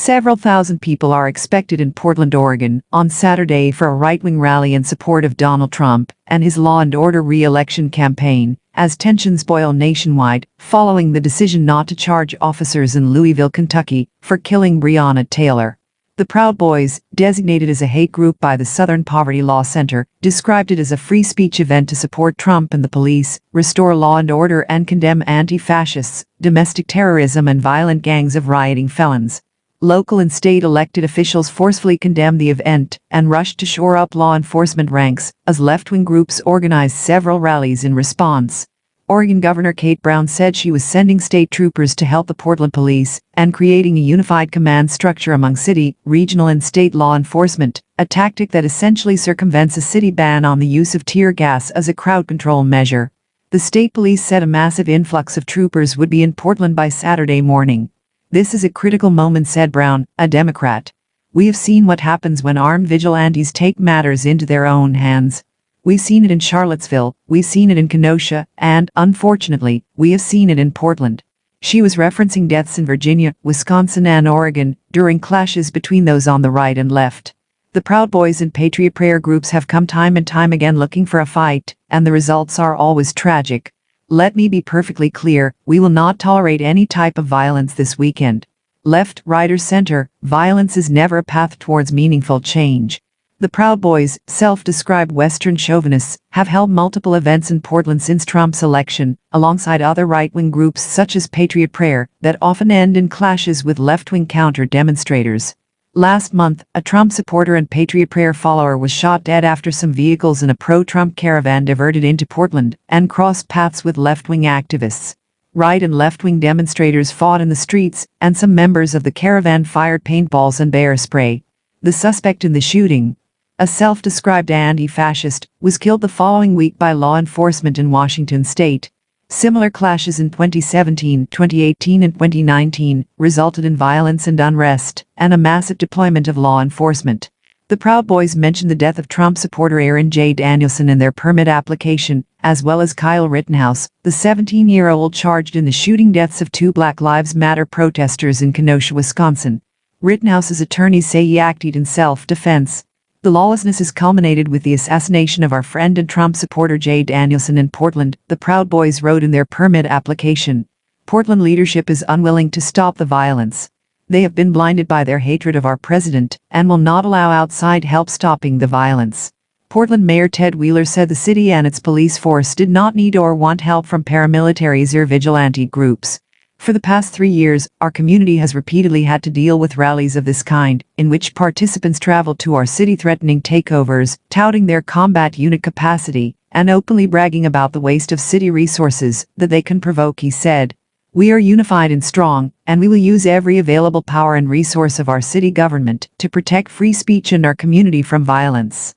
Several thousand people are expected in Portland, Oregon, on Saturday for a right-wing rally in support of Donald Trump and his law and order re-election campaign, as tensions boil nationwide following the decision not to charge officers in Louisville, Kentucky, for killing Breonna Taylor. The Proud Boys, designated as a hate group by the Southern Poverty Law Center, described it as a free speech event to support Trump and the police, restore law and order, and condemn anti-fascists, domestic terrorism, and violent gangs of rioting felons. Local and state elected officials forcefully condemned the event and rushed to shore up law enforcement ranks as left-wing groups organized several rallies in response. Oregon Governor Kate Brown said she was sending state troopers to help the Portland police and creating a unified command structure among city, regional, and state law enforcement, a tactic that essentially circumvents a city ban on the use of tear gas as a crowd control measure. The state police said a massive influx of troopers would be in Portland by Saturday morning. "This is a critical moment," said Brown, a Democrat. "We have seen what happens when armed vigilantes take matters into their own hands. We've seen it in Charlottesville, we've seen it in Kenosha, and, unfortunately, we have seen it in Portland." She was referencing deaths in Virginia, Wisconsin, and Oregon during clashes between those on the right and left. The Proud Boys and Patriot Prayer groups have come time and time again looking for a fight, and the results are always tragic. "Let me be perfectly clear, we will not tolerate any type of violence this weekend. Left, right, or center, violence is never a path towards meaningful change." The Proud Boys, self-described Western chauvinists, have held multiple events in Portland since Trump's election, alongside other right-wing groups such as Patriot Prayer, that often end in clashes with left-wing counter-demonstrators. Last month, a Trump supporter and Patriot Prayer follower was shot dead after some vehicles in a pro-Trump caravan diverted into Portland and crossed paths with left-wing activists. Right and left-wing demonstrators fought in the streets, and some members of the caravan fired paintballs and bear spray. The suspect in the shooting, a self-described anti-fascist, was killed the following week by law enforcement in Washington state. Similar clashes in 2017, 2018, and 2019 resulted in violence and unrest, and a massive deployment of law enforcement. The Proud Boys mentioned the death of Trump supporter Aaron J. Danielson in their permit application, as well as Kyle Rittenhouse, the 17-year-old charged in the shooting deaths of two Black Lives Matter protesters in Kenosha, Wisconsin. Rittenhouse's attorneys say he acted in self-defense. "The lawlessness has culminated with the assassination of our friend and Trump supporter J. Danielson in Portland," the Proud Boys wrote in their permit application. "Portland leadership is unwilling to stop the violence. They have been blinded by their hatred of our president and will not allow outside help stopping the violence." Portland Mayor Ted Wheeler said the city and its police force did not need or want help from paramilitaries or vigilante groups. "For the past 3 years, our community has repeatedly had to deal with rallies of this kind, in which participants travel to our city threatening takeovers, touting their combat unit capacity, and openly bragging about the waste of city resources that they can provoke," he said. "We are unified and strong, and we will use every available power and resource of our city government to protect free speech and our community from violence."